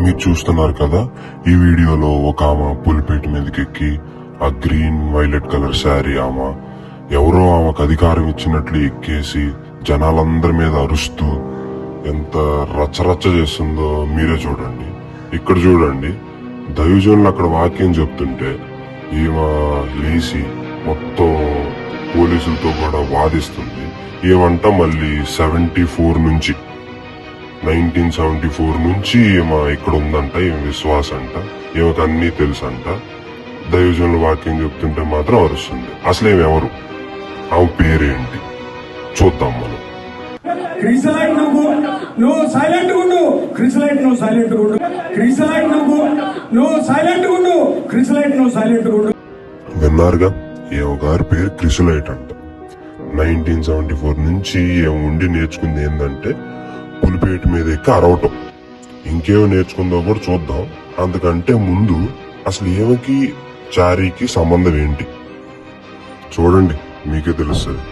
మీరు చూస్తున్నారు కదా, ఈ వీడియోలో ఒక ఆమె పులిపేట మీదకి ఎక్కి ఆ గ్రీన్ వైలెట్ కలర్ శారీ ఆమె ఎవరో ఆమెకు అధికారం ఇచ్చినట్లు ఎక్కేసి జనాలందరి మీద అరుస్తూ ఎంత రచ్చరచ్చ చేస్తుందో మీరే చూడండి. ఇక్కడ చూడండి, దైవజనులు అక్కడ వాక్యం చెప్తుంటే ఈమె లేచి మొత్తం పోలీసులతో కూడా వాదిస్తుంది. ఏమంట మళ్ళీ 1974 నుంచి ఈమె ఇక్కడ ఉందంట, ఈమె విశ్వాస అంట, ఈమెకు అన్నీ తెలుసంట. దైవజనుల వాక్యం చెప్తుంటే మాత్రం అరుస్తుంది. అసలు ఏమి ఎవరు, ఆమె పేరేంటి చూద్దాం మనం. క్రిసలైట్ నువ్వు సైలెంట్ ఉండు, క్రిసలైట్ నువ్వు సైలెంట్ ఉండు, క్రిసలైట్ నువ్వు సైలెంట్ ఉండు, క్రిసలైట్ నువ్వు సైలెంట్ ఉండు. విన్నారుగా, ఏమో గారి పేరు క్రిసలైట్ అంట. 1974 నుంచి ఏమో ఉండి నేర్చుకుంది ఏంటంటే పులిపేట మీద ఎక్కి అరవటం. ఇంకేమో నేర్చుకుందో కూడా చూద్దాం. అందుకంటే ముందు అసలు ఏమకి చారీకి సంబంధం ఏంటి చూడండి, మీకే తెలుస్తుంది.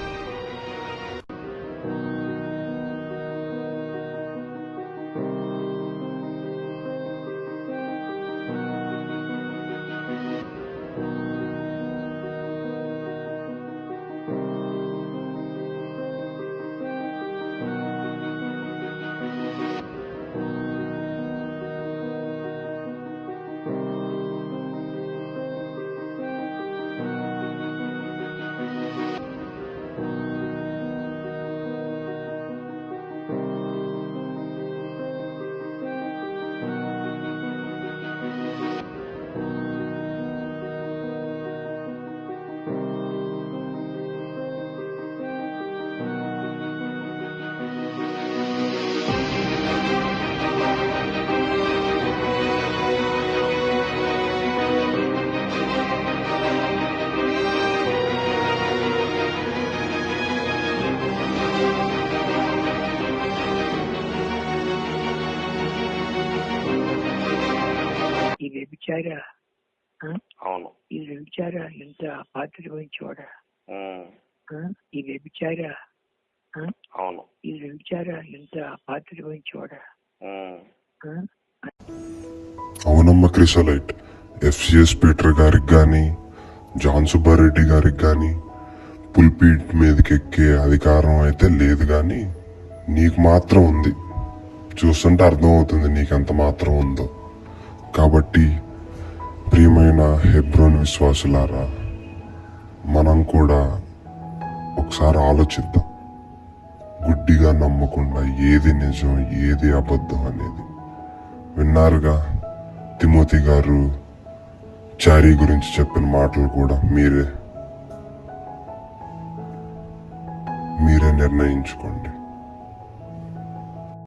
ఈ వ్యభిచార అవును ఈ వ్యభిచార ఎంత పాత్ర వహించేవాడా? ఈ వ్యభిచార అవును ఈ వ్యభిచార ఎంత పాత్ర వహించేవాడా? అవునమ్మ క్రిసలైట్, ఎఫ్సిఎస్ పీటర్ గారికి గాని జాన్ సుబ్బారెడ్డి గారికి గాని పుల్పీట్ మీదకి ఎక్కే అధికారం అయితే లేదు, గాని నీకు మాత్రం ఉంది. చూస్తుంటే అర్థమవుతుంది నీకెంత మాత్రం ఉందో. కాబట్టి ప్రియమైన హెబ్రోన్ విశ్వాసులారా, మనం కూడా ఒకసారి ఆలోచిద్దాం. గుడ్డిగా నమ్మకుండా ఏది నిజం ఏది అబద్ధం అనేది. విన్నారుగా తిమోతి గారు చారీ గురించి చెప్పిన మాటలు కూడా మీరే నిర్ణయించుకోండి.